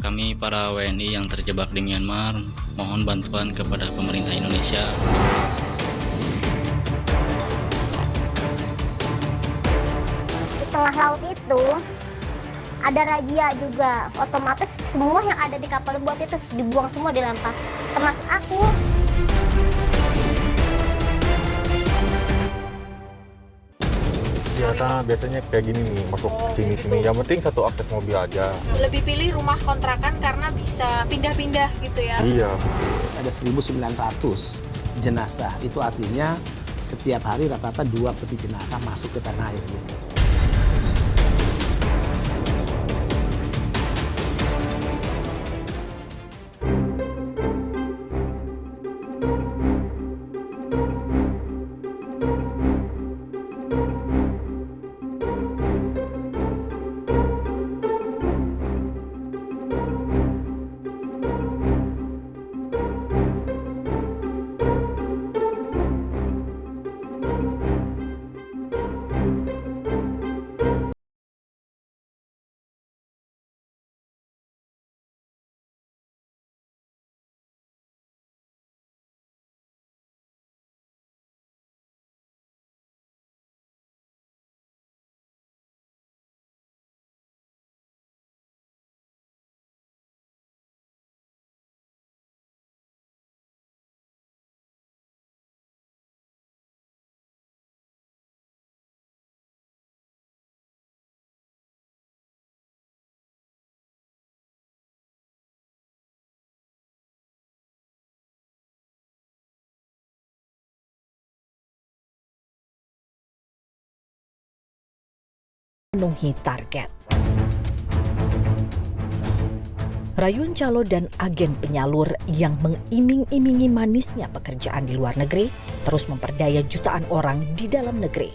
Kami para WNI yang terjebak di Myanmar mohon bantuan kepada pemerintah Indonesia. Di tengah laut itu ada razia juga, otomatis semua yang ada di kapal buat itu dibuang semua, dilempar, termasuk aku. Ternyata biasanya kayak gini nih, masuk sini-sini. Yang penting satu akses mobil aja. Lebih pilih rumah kontrakan karena bisa pindah-pindah gitu ya. Iya. Ada 1.900 jenazah. Itu artinya setiap hari rata-rata 2 peti jenazah masuk ke tanah air gitu. Memenuhi target. Rayuan calo dan agen penyalur yang mengiming-imingi manisnya pekerjaan di luar negeri terus memperdaya jutaan orang di dalam negeri.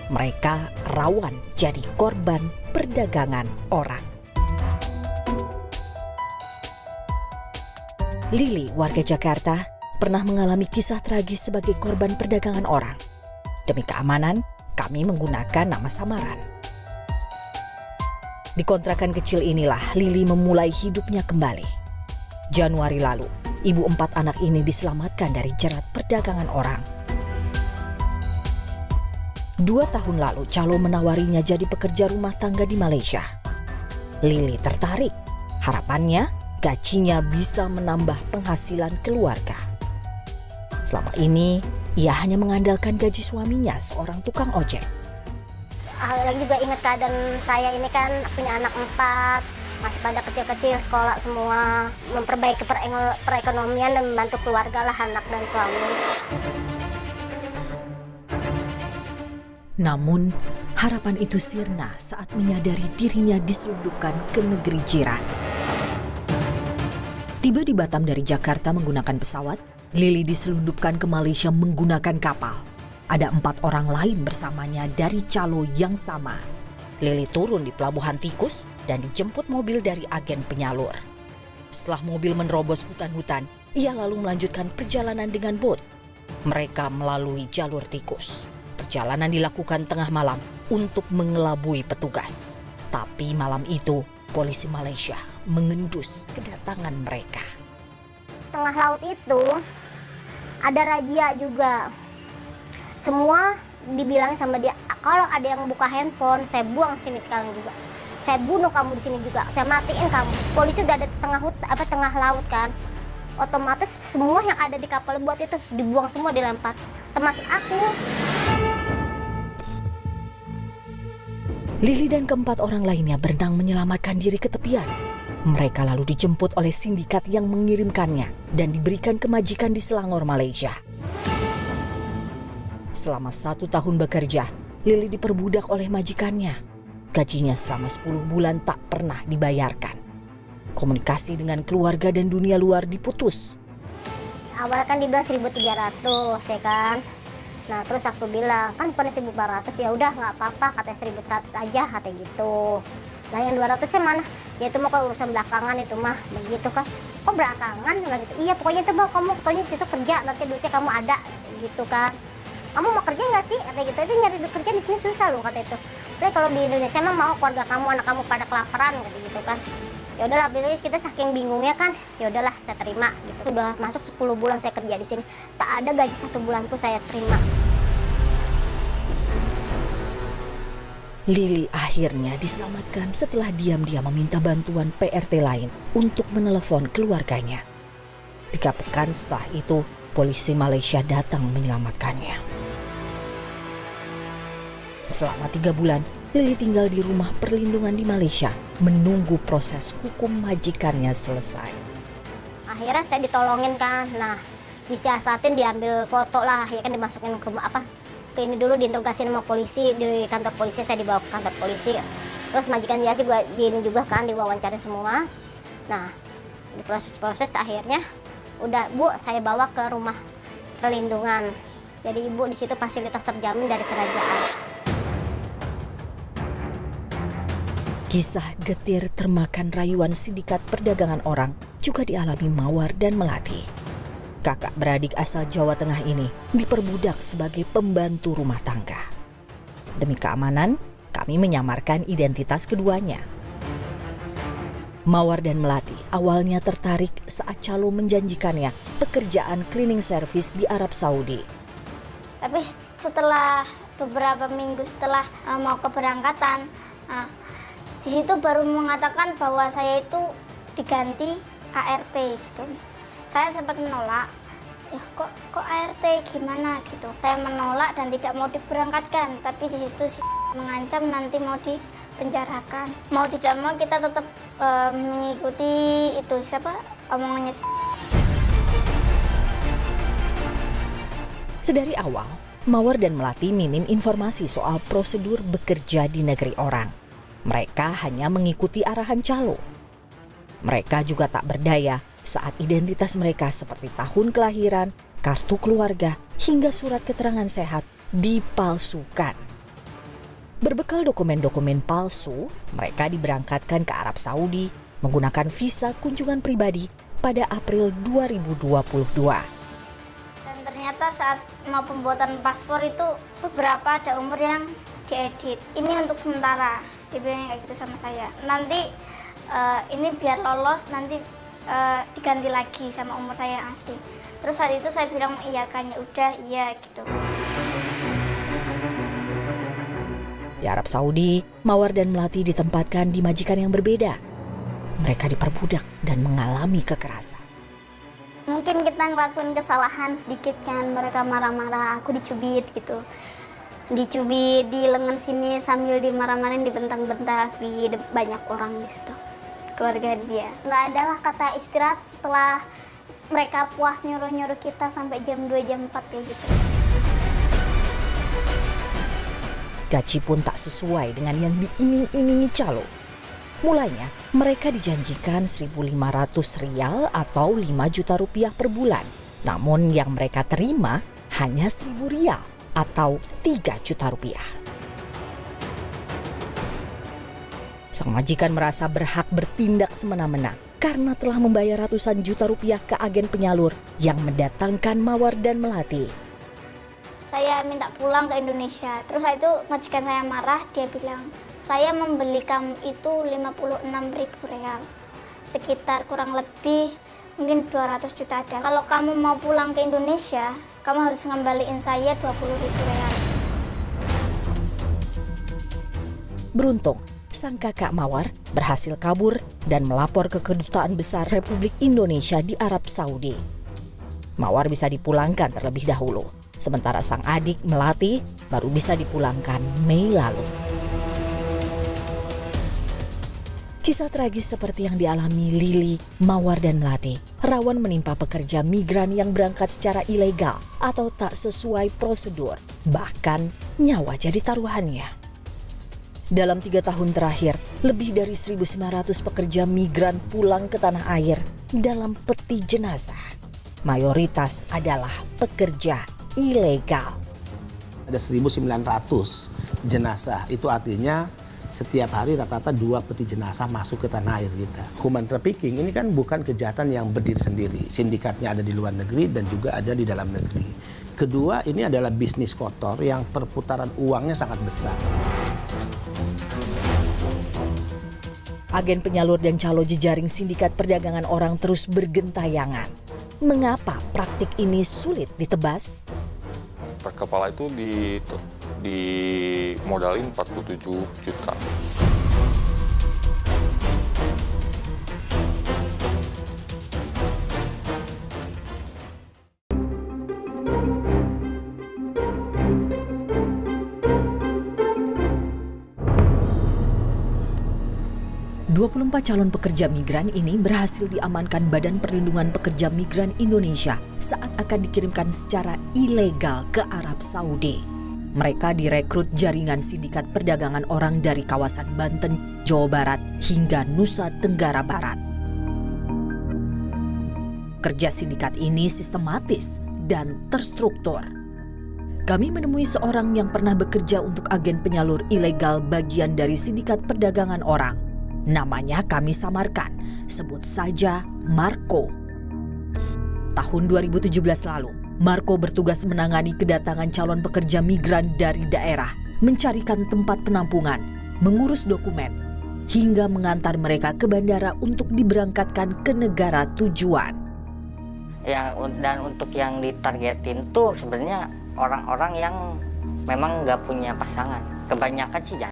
Mereka rawan jadi korban perdagangan orang. Lili, warga Jakarta, pernah mengalami kisah tragis sebagai korban perdagangan orang. Demi keamanan, kami menggunakan nama samaran. Di kontrakan kecil inilah Lili memulai hidupnya kembali. Januari lalu, ibu 4 anak ini diselamatkan dari jerat perdagangan orang. 2 tahun lalu, calo menawarinya jadi pekerja rumah tangga di Malaysia. Lili tertarik. Harapannya, gajinya bisa menambah penghasilan keluarga. Selama ini, ia hanya mengandalkan gaji suaminya, seorang tukang ojek. Lagi juga ingat keadaan saya ini kan punya anak 4, masih pada kecil-kecil, sekolah semua, memperbaiki perekonomian dan membantu keluarga lah, anak dan suami. Namun, harapan itu sirna saat menyadari dirinya diselundupkan ke negeri jiran. Tiba di Batam dari Jakarta menggunakan pesawat, Lili diselundupkan ke Malaysia menggunakan kapal. Ada 4 orang lain bersamanya dari calo yang sama. Lili turun di Pelabuhan Tikus dan dijemput mobil dari agen penyalur. Setelah mobil menerobos hutan-hutan, ia lalu melanjutkan perjalanan dengan bot. Mereka melalui jalur tikus. Perjalanan dilakukan tengah malam untuk mengelabui petugas. Tapi malam itu, polisi Malaysia mengendus kedatangan mereka. Tengah laut itu ada razia juga. Semua dibilangin sama dia, kalau ada yang buka handphone, saya buang sini sekarang juga. Saya bunuh kamu di sini juga, saya matiin kamu. Polisi udah ada di tengah laut kan. Otomatis semua yang ada di kapal buat itu dibuang semua, dilempar, termasuk aku. Lili dan ke-4 orang lainnya berenang menyelamatkan diri ke tepian. Mereka lalu dijemput oleh sindikat yang mengirimkannya dan diberikan ke majikan di Selangor, Malaysia. Selama 1 tahun bekerja, Lili diperbudak oleh majikannya. Gajinya selama 10 bulan tak pernah dibayarkan. Komunikasi dengan keluarga dan dunia luar diputus. Awalnya kan dibilang 1.300 ya kan. Nah terus aku bilang, kan bukan 1.400, ya udah nggak apa-apa, katanya 1.100 aja, katanya gitu. Nah yang 200-nya mana? Ya itu mah kalau urusan belakangan itu mah, begitu kan. Kok belakangan? Nah, gitu. Iya pokoknya itu mah kamu pokoknya di situ kerja, nanti duitnya kamu ada, gitu kan. Kamu mau kerja nggak sih? Kata gitu. Itu nyari kerja di sini susah loh, kata itu. Tapi kalau di Indonesia mah mau keluarga kamu, anak kamu pada kelaparan, kata gitu kan. Ya udahlah, habis kita saking bingungnya kan, ya udahlah saya terima gitu. Udah masuk 10 bulan saya kerja di sini, tak ada gaji 1 bulan pun saya terima. Lili akhirnya diselamatkan setelah diam-diam meminta bantuan PRT lain untuk menelepon keluarganya. 3 pekan setelah itu, polisi Malaysia datang menyelamatkannya. Selama 3 bulan, Lili tinggal di rumah perlindungan di Malaysia, menunggu proses hukum majikannya selesai. Akhirnya saya ditolongin kan, nah disiasatin, diambil foto lah, ya kan dimasukin ke rumah ke ini dulu, diinterogasi sama polisi, di kantor polisi, saya dibawa ke kantor polisi. Terus majikan dia sih gini juga kan, diwawancarin semua. Nah, di proses akhirnya udah Bu, saya bawa ke rumah perlindungan. Jadi Ibu di situ fasilitas terjamin dari kerajaan. Kisah getir termakan rayuan sindikat perdagangan orang juga dialami Mawar dan Melati. Kakak beradik asal Jawa Tengah ini diperbudak sebagai pembantu rumah tangga. Demi keamanan, kami menyamarkan identitas keduanya. Mawar dan Melati awalnya tertarik saat calo menjanjikannya pekerjaan cleaning service di Arab Saudi. Tapi setelah beberapa minggu setelah mau keberangkatan, di situ baru mengatakan bahwa saya itu diganti ART gitu. Saya sempat menolak, kok ART gimana gitu. Saya menolak dan tidak mau diberangkatkan, tapi di situ mengancam nanti mau dipenjarakan. Mau tidak mau kita tetap mengikuti itu omongannya. Sedari awal, Mawar dan Melati minim informasi soal prosedur bekerja di negeri orang. Mereka hanya mengikuti arahan calo. Mereka juga tak berdaya saat identitas mereka seperti tahun kelahiran, kartu keluarga, hingga surat keterangan sehat dipalsukan. Berbekal dokumen-dokumen palsu, mereka diberangkatkan ke Arab Saudi menggunakan visa kunjungan pribadi pada April 2022. Dan ternyata saat mau pembuatan paspor itu beberapa ada umur yang diedit. Ini untuk sementara. Dibilang kayak gitu sama saya. Nanti ini biar lolos, nanti diganti lagi sama umur saya yang asli. Terus saat itu saya bilang iya kan, ya udah iya gitu. Di Arab Saudi, Mawar dan Melati ditempatkan di majikan yang berbeda. Mereka diperbudak dan mengalami kekerasan. Mungkin kita ngelakuin kesalahan sedikit kan, mereka marah-marah, aku dicubit gitu. Dicubit di lengan sini sambil dimarah-marahin, dibentang-bentang di banyak orang di situ, keluarga dia. Nggak ada lah kata istirahat setelah mereka puas nyuruh-nyuruh kita sampai jam 2, jam 4 kayak gitu. Gaji pun tak sesuai dengan yang diiming-imingi calo. Mulanya mereka dijanjikan 1.500 rial atau 5 juta rupiah per bulan. Namun yang mereka terima hanya 1.000 rial atau 3 juta rupiah. Sang majikan merasa berhak bertindak semena-mena karena telah membayar ratusan juta rupiah ke agen penyalur yang mendatangkan Mawar dan Melati. Saya minta pulang ke Indonesia. Terus saat itu majikan saya marah, dia bilang, saya membeli kamu itu 56.000 real. Sekitar kurang lebih mungkin 200 juta ada. Kalau kamu mau pulang ke Indonesia, kamu harus ngembaliin saya 20.000 real. Beruntung, sang kakak Mawar berhasil kabur dan melapor ke Kedutaan Besar Republik Indonesia di Arab Saudi. Mawar bisa dipulangkan terlebih dahulu, sementara sang adik Melati baru bisa dipulangkan Mei lalu. Kisah tragis seperti yang dialami Lili, Mawar, dan Melati rawan menimpa pekerja migran yang berangkat secara ilegal atau tak sesuai prosedur, bahkan nyawa jadi taruhannya. Dalam 3 tahun terakhir, lebih dari 1.900 pekerja migran pulang ke tanah air dalam peti jenazah. Mayoritas adalah pekerja ilegal. Ada 1.900 jenazah, itu artinya setiap hari rata-rata 2 peti jenazah masuk ke tanah air kita. Human trafficking ini kan bukan kejahatan yang berdiri sendiri. Sindikatnya ada di luar negeri dan juga ada di dalam negeri. Kedua, ini adalah bisnis kotor yang perputaran uangnya sangat besar. Agen penyalur dan calo jejaring sindikat perdagangan orang terus bergentayangan. Mengapa praktik ini sulit ditebas? Per kepala itu dimodalin 47 juta. ...24 calon pekerja migran ini berhasil diamankan Badan Perlindungan Pekerja Migran Indonesia saat akan dikirimkan secara ilegal ke Arab Saudi. Mereka direkrut jaringan sindikat perdagangan orang dari kawasan Banten, Jawa Barat, hingga Nusa Tenggara Barat. Kerja sindikat ini sistematis dan terstruktur. Kami menemui seorang yang pernah bekerja untuk agen penyalur ilegal bagian dari sindikat perdagangan orang. Namanya kami samarkan, sebut saja Marco. Tahun 2017 lalu, Marco bertugas menangani kedatangan calon pekerja migran dari daerah, mencarikan tempat penampungan, mengurus dokumen, hingga mengantar mereka ke bandara untuk diberangkatkan ke negara tujuan. Dan untuk yang ditargetin tuh sebenarnya orang-orang yang memang nggak punya pasangan. Kebanyakan sih jangan.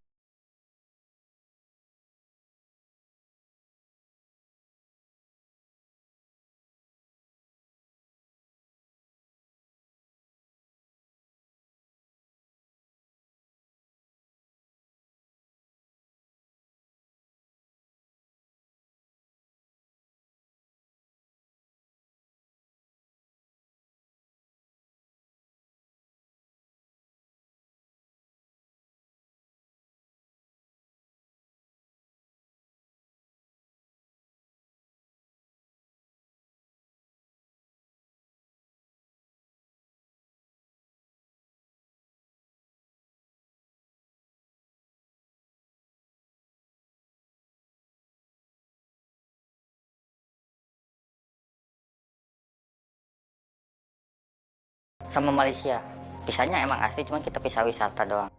Sama Malaysia. Pisahnya emang asli, cuma kita pisah wisata doang.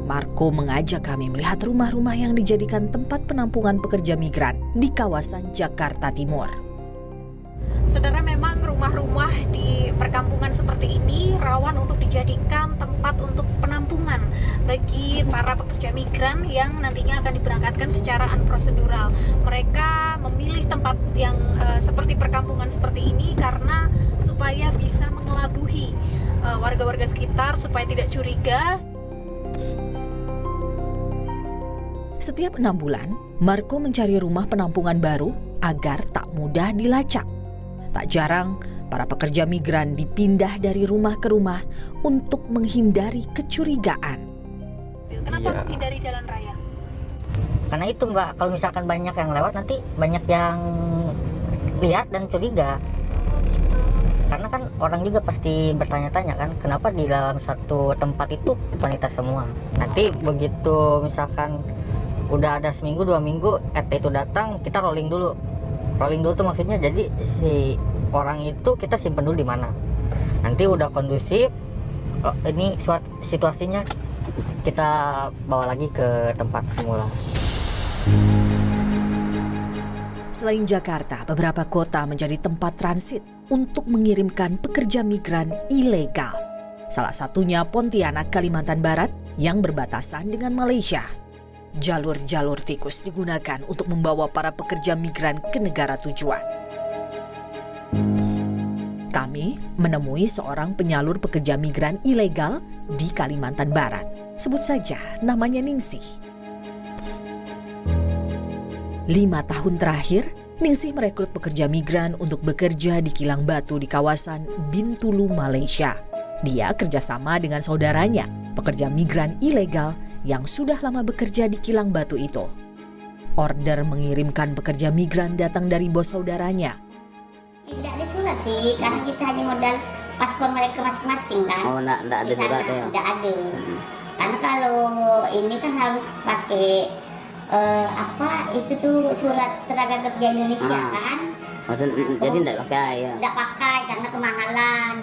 Marco mengajak kami melihat rumah-rumah yang dijadikan tempat penampungan pekerja migran di kawasan Jakarta Timur. Saudara, memang rumah-rumah di perkampungan seperti ini rawan untuk dijadikan tempat untuk penampungan bagi para pekerja migran yang nantinya akan diberangkatkan secara unprosedural. Mereka memilih tempat yang seperti perkampungan seperti ini karena supaya bisa mengelabuhi warga-warga sekitar supaya tidak curiga. Setiap 6 bulan, Marco mencari rumah penampungan baru agar tak mudah dilacak. Tak jarang, para pekerja migran dipindah dari rumah ke rumah untuk menghindari kecurigaan. Kenapa menghindari jalan raya? Karena itu Mbak, kalau misalkan banyak yang lewat nanti banyak yang lihat dan curiga. Karena kan orang juga pasti bertanya-tanya kan, kenapa di dalam satu tempat itu wanita semua. Nanti begitu misalkan udah ada seminggu 2 minggu RT itu datang, kita rolling dulu. Rolling dulu tuh maksudnya jadi si orang itu kita simpen dulu di mana. Nanti udah kondusif, ini situasinya kita bawa lagi ke tempat semula. Selain Jakarta, beberapa kota menjadi tempat transit untuk mengirimkan pekerja migran ilegal. Salah satunya Pontianak, Kalimantan Barat yang berbatasan dengan Malaysia. Jalur-jalur tikus digunakan untuk membawa para pekerja migran ke negara tujuan. Kami menemui seorang penyalur pekerja migran ilegal di Kalimantan Barat. Sebut saja namanya Ningsih. 5 tahun terakhir, Ningsih merekrut pekerja migran untuk bekerja di kilang batu di kawasan Bintulu, Malaysia. Dia kerjasama dengan saudaranya, pekerja migran ilegal yang sudah lama bekerja di kilang batu itu. Order mengirimkan pekerja migran datang dari bos saudaranya. Tidak ada surat sih, karena kita hanya modal paspor mereka masing-masing kan. Oh, enggak ada surat ya? Tidak ada. Karena kalau ini kan harus pakai itu tuh surat tenaga kerja Indonesia kan. Jadi enggak pakai ya? Tidak pakai karena kemahalan.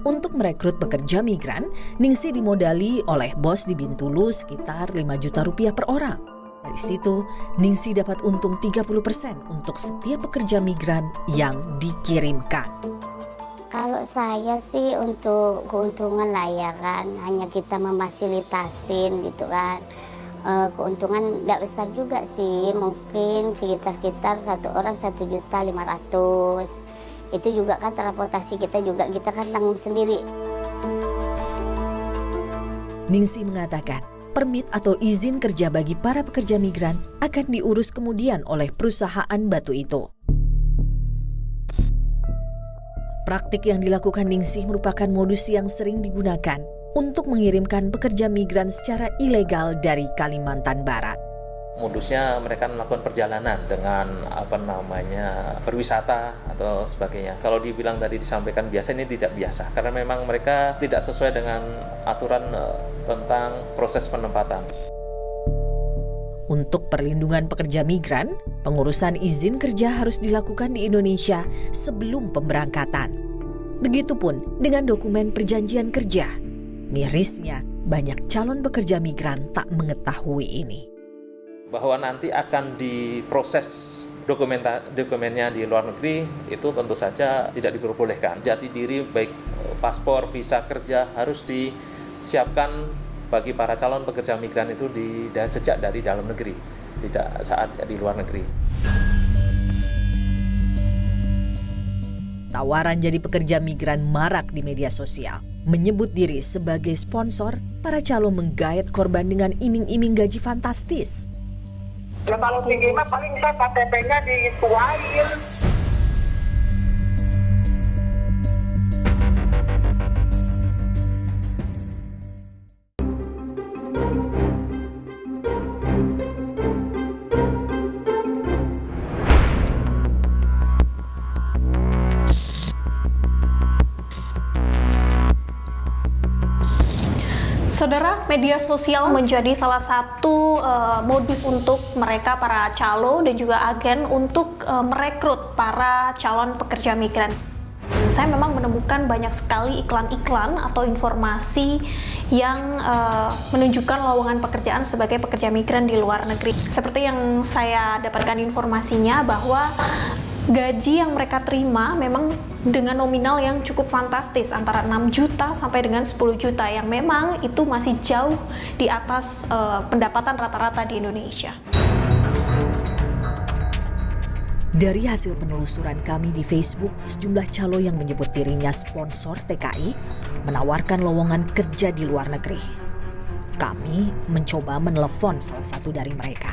Untuk merekrut pekerja migran, Ningsih dimodali oleh bos di Bintulu sekitar 5 juta rupiah per orang. Dari situ, Ningsih dapat untung 30% untuk setiap pekerja migran yang dikirimkan. Kalau saya sih untuk keuntungan lah ya kan, hanya kita memfasilitasin gitu kan. Keuntungan tidak besar juga sih, mungkin sekitar satu orang 1.500.000. Itu juga kan transportasi kita kan tanggung sendiri. Ningsih mengatakan, permit atau izin kerja bagi para pekerja migran akan diurus kemudian oleh perusahaan batu itu. Praktik yang dilakukan Ningsih merupakan modus yang sering digunakan untuk mengirimkan pekerja migran secara ilegal dari Kalimantan Barat. Modusnya mereka melakukan perjalanan dengan berwisata atau sebagainya. Kalau dibilang tadi disampaikan biasa, ini tidak biasa karena memang mereka tidak sesuai dengan aturan tentang proses penempatan. Untuk perlindungan pekerja migran, pengurusan izin kerja harus dilakukan di Indonesia sebelum pemberangkatan. Begitupun dengan dokumen perjanjian kerja. Mirisnya, banyak calon pekerja migran tak mengetahui ini. Bahwa nanti akan diproses dokumennya di luar negeri, itu tentu saja tidak diperbolehkan. Jati diri baik paspor, visa kerja harus disiapkan bagi para calon pekerja migran itu sejak dari dalam negeri, tidak saat di luar negeri. Tawaran jadi pekerja migran marak di media sosial. Menyebut diri sebagai sponsor, para calon menggait korban dengan iming-iming gaji fantastis. Ya kalau tinggi mah paling saya KTP-nya dituain. Saudara, media sosial menjadi salah satu modus untuk mereka para calo dan juga agen untuk merekrut para calon pekerja migran. Saya memang menemukan banyak sekali iklan-iklan atau informasi yang menunjukkan lowongan pekerjaan sebagai pekerja migran di luar negeri. Seperti yang saya dapatkan informasinya bahwa gaji yang mereka terima memang dengan nominal yang cukup fantastis, antara 6 juta sampai dengan 10 juta, yang memang itu masih jauh di atas pendapatan rata-rata di Indonesia. Dari hasil penelusuran kami di Facebook, sejumlah calo yang menyebut dirinya sponsor TKI menawarkan lowongan kerja di luar negeri. Kami mencoba menelepon salah satu dari mereka.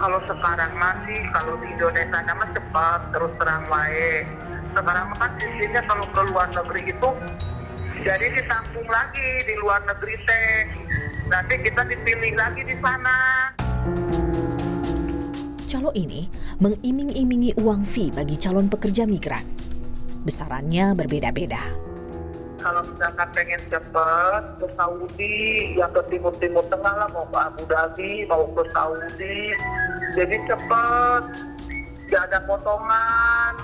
Kalau sekarang masih, kalau di Indonesia mah cepat, terus terang wae. Sekarang kan sistemnya kalau ke luar negeri itu, jadi ditampung lagi di luar negeri teh. Nanti kita dipilih lagi di sana. Calo ini mengiming-imingi uang fee bagi calon pekerja migran. Besarannya berbeda-beda. Kalau misalkan pengen cepat ke Saudi, ya ke Timur Tengah lah, mau ke Abu Dhabi, mau ke Saudi, jadi cepat, gak ada potongan,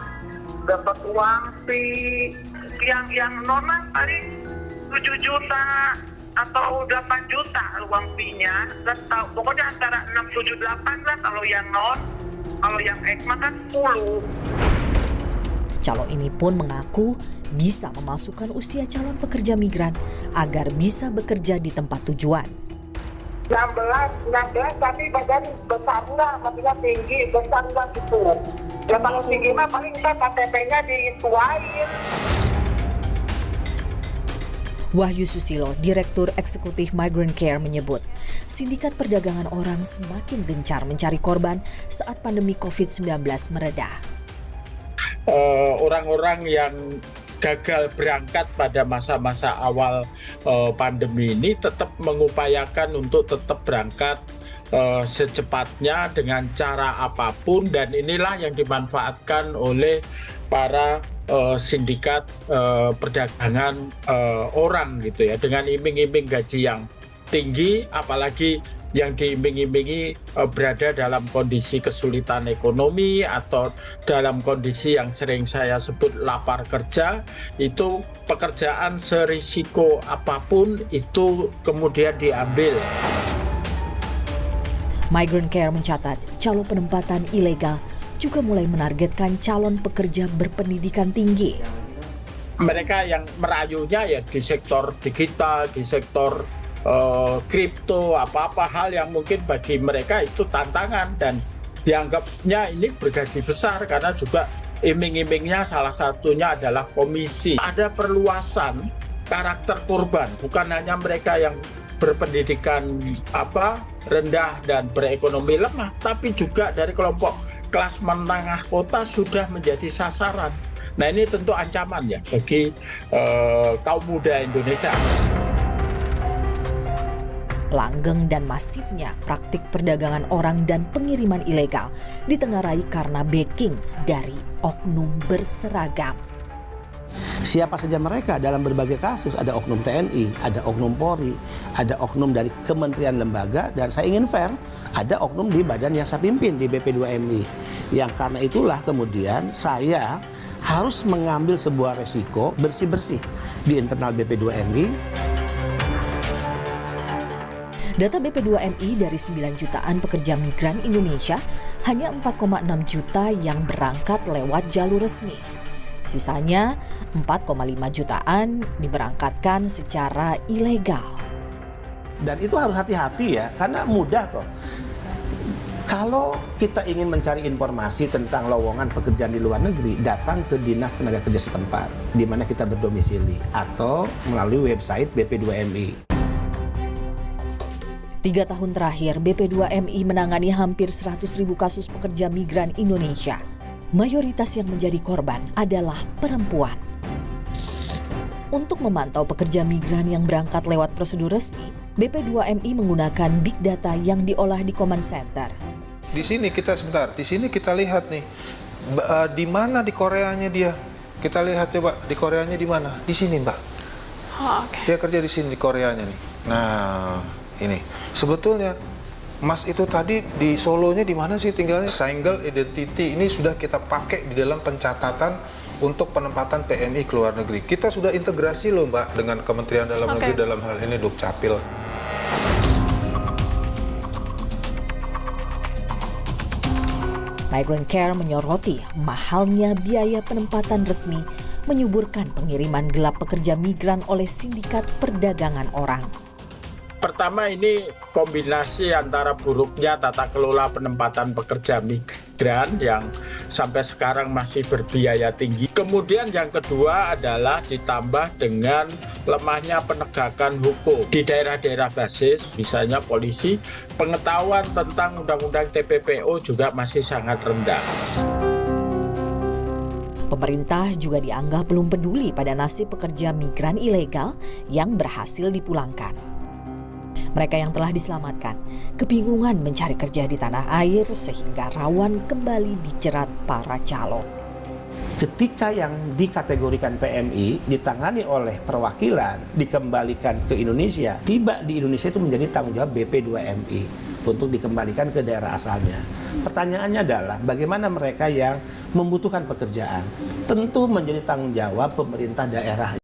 dapat uang fee. Yang nona paling 7 juta atau 8 juta uang fee-nya, pokoknya antara 6, 7, 8 lah kalau yang non, kalau yang ekma kan 10. Calo ini pun mengaku bisa memasukkan usia calon pekerja migran agar bisa bekerja di tempat tujuan. 16 tapi badan besar enggak, maksudnya tinggi, besar enggak gitu. Ya kalau tinggi mah paling kita KTP-nya dituain. Wahyu Susilo, Direktur Eksekutif Migrant Care menyebut, sindikat perdagangan orang semakin gencar mencari korban saat pandemi COVID-19 mereda. Orang-orang yang gagal berangkat pada masa-masa awal pandemi ini tetap mengupayakan untuk tetap berangkat secepatnya dengan cara apapun, dan inilah yang dimanfaatkan oleh para sindikat perdagangan orang gitu ya, dengan iming-iming gaji yang tinggi, apalagi yang diiming-imingi berada dalam kondisi kesulitan ekonomi atau dalam kondisi yang sering saya sebut lapar kerja, itu pekerjaan serisiko apapun itu kemudian diambil. Migrant Care mencatat calon penempatan ilegal juga mulai menargetkan calon pekerja berpendidikan tinggi. Mereka yang merayunya ya di sektor digital, di sektor kripto, apa-apa hal yang mungkin bagi mereka itu tantangan dan dianggapnya ini bergaji besar karena juga iming-imingnya salah satunya adalah komisi. Ada perluasan karakter korban, bukan hanya mereka yang berpendidikan rendah dan berekonomi lemah, tapi juga dari kelompok kelas menengah kota sudah menjadi sasaran. Nah, ini tentu ancaman ya bagi kaum muda Indonesia. Langgeng dan masifnya praktik perdagangan orang dan pengiriman ilegal ditengarai karena backing dari oknum berseragam. Siapa saja mereka dalam berbagai kasus, ada oknum TNI, ada oknum Polri, ada oknum dari kementerian lembaga, dan saya ingin fair, ada oknum di badan yang saya pimpin di BP2MI. Yang karena itulah kemudian saya harus mengambil sebuah resiko bersih-bersih di internal BP2MI. Data BP2MI dari 9 jutaan pekerja migran Indonesia, hanya 4,6 juta yang berangkat lewat jalur resmi. Sisanya 4,5 jutaan diberangkatkan secara ilegal. Dan itu harus hati-hati ya, karena mudah kok. Kalau kita ingin mencari informasi tentang lowongan pekerjaan di luar negeri, datang ke Dinas Tenaga Kerja setempat, di mana kita berdomisili, atau melalui website BP2MI. 3 tahun terakhir, BP2MI menangani hampir 100.000 kasus pekerja migran Indonesia. Mayoritas yang menjadi korban adalah perempuan. Untuk memantau pekerja migran yang berangkat lewat prosedur resmi, BP2MI menggunakan big data yang diolah di command center. Di sini kita lihat nih, di mana di Koreanya dia. Kita lihat coba di Koreanya di mana? Di sini, Mbak. Oh, okay. Dia kerja di sini di Koreanya nih. Nah, ini sebetulnya Mas itu tadi di Solonya di mana sih tinggalnya? Single identity ini sudah kita pakai di dalam pencatatan untuk penempatan PMI ke luar negeri. Kita sudah integrasi loh Mbak dengan Kementerian Dalam Negeri dalam hal ini Dukcapil. Migrant Care menyoroti mahalnya biaya penempatan resmi menyuburkan pengiriman gelap pekerja migran oleh sindikat perdagangan orang. Pertama, ini kombinasi antara buruknya tata kelola penempatan pekerja migran yang sampai sekarang masih berbiaya tinggi. Kemudian yang kedua adalah ditambah dengan lemahnya penegakan hukum. Di daerah-daerah basis, misalnya polisi, pengetahuan tentang undang-undang TPPO juga masih sangat rendah. Pemerintah juga dianggap belum peduli pada nasib pekerja migran ilegal yang berhasil dipulangkan. Mereka yang telah diselamatkan kebingungan mencari kerja di tanah air sehingga rawan kembali dijerat para calo. Ketika yang dikategorikan PMI ditangani oleh perwakilan dikembalikan ke Indonesia, tiba di Indonesia itu menjadi tanggung jawab BP2MI untuk dikembalikan ke daerah asalnya. Pertanyaannya adalah bagaimana mereka yang membutuhkan pekerjaan? Tentu menjadi tanggung jawab pemerintah daerah